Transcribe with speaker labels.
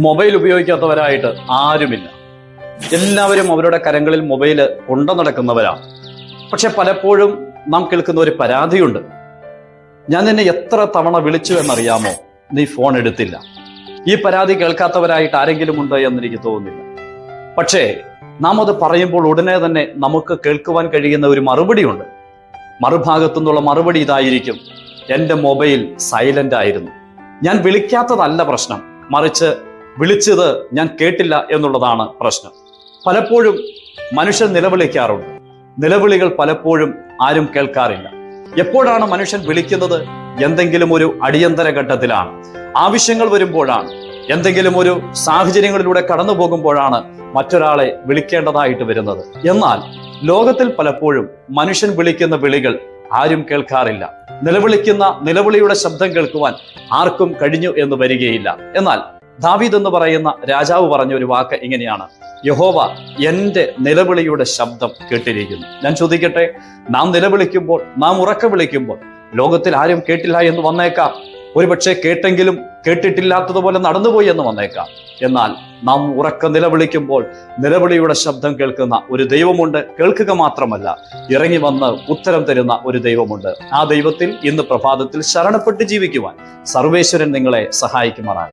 Speaker 1: Mobile ഉപയോഗിക്കാത്തവരായിട്ട് ആരുമില്ല. എല്ലാവരും അവരുടെ കരങ്ങളിൽ മൊബൈൽ കൊണ്ടു നടക്കുന്നവരാണ്. പക്ഷെ പലപ്പോഴും നാം കേൾക്കുന്ന ഒരു പരാതിയുണ്ട്. ഞാൻ നിന്നെ എത്ര തവണ വിളിച്ചു എന്നറിയാമോ, നീ ഫോൺ എടുത്തില്ല. ഈ പരാതി കേൾക്കാത്തവരായിട്ട് ആരെങ്കിലും ഉണ്ട് എന്നെനിക്ക് തോന്നുന്നില്ല. പക്ഷേ നാം അത് പറയുമ്പോൾ ഉടനെ തന്നെ നമുക്ക് കേൾക്കുവാൻ കഴിയുന്ന ഒരു മറുപടിയുണ്ട്. മറുഭാഗത്തു നിന്നുള്ള മറുപടി ഇതായിരിക്കും: എൻ്റെ മൊബൈൽ സൈലന്റ് ആയിരുന്നു. ഞാൻ വിളിക്കാത്തതല്ല പ്രശ്നം, മറിച്ച് വിളിച്ചത് ഞാൻ കേട്ടില്ല എന്നുള്ളതാണ് പ്രശ്നം. പലപ്പോഴും മനുഷ്യൻ നിലവിളിക്കാറുണ്ട്. നിലവിളികൾ പലപ്പോഴും ആരും കേൾക്കാറില്ല. എപ്പോഴാണ് മനുഷ്യൻ വിളിക്കുന്നത്? എന്തെങ്കിലും ഒരു അടിയന്തര ഘട്ടത്തിലാണ്, ആവശ്യങ്ങൾ വരുമ്പോഴാണ്, എന്തെങ്കിലും ഒരു സാഹചര്യങ്ങളിലൂടെ കടന്നു പോകുമ്പോഴാണ് മറ്റൊരാളെ വിളിക്കേണ്ടതായിട്ട് വരുന്നത്. എന്നാൽ ലോകത്തിൽ പലപ്പോഴും മനുഷ്യൻ വിളിക്കുന്ന വിളികൾ ആരും കേൾക്കാറില്ല. നിലവിളിക്കുന്ന നിലവിളിയുടെ ശബ്ദം കേൾക്കുവാൻ ആർക്കും കഴിഞ്ഞു എന്ന് വരികയില്ല. എന്നാൽ ദാവീദ് എന്ന് പറയുന്ന രാജാവ് പറഞ്ഞ ഒരു വാക്ക് ഇങ്ങനെയാണ്: യഹോവ എൻ്റെ നിലവിളിയുടെ ശബ്ദം കേട്ടിരിക്കുന്നു. ഞാൻ ചോദിക്കട്ടെ, നാം നിലവിളിക്കുമ്പോൾ, നാം ഉറക്കെ വിളിക്കുമ്പോൾ ലോകത്തിൽ ആരും കേട്ടില്ല എന്ന് വന്നേക്കാം. ഒരുപക്ഷെ കേട്ടെങ്കിലും കേട്ടിട്ടില്ലാത്തതുപോലെ നടന്നുപോയി എന്ന് വന്നേക്കാം. എന്നാൽ നാം ഉറക്കെ നിലവിളിക്കുമ്പോൾ നിലവിളിയുടെ ശബ്ദം കേൾക്കുന്ന ഒരു ദൈവമുണ്ട്. കേൾക്കുക മാത്രമല്ല, ഇറങ്ങി വന്ന് ഉത്തരം തരുന്ന ഒരു ദൈവമുണ്ട്. ആ ദൈവത്തിൽ ഇന്ന് പ്രഭാതത്തിൽ ശരണപ്പെട്ട് ജീവിക്കുവാൻ സർവേശ്വരൻ നിങ്ങളെ സഹായിക്കുമാറാണ്.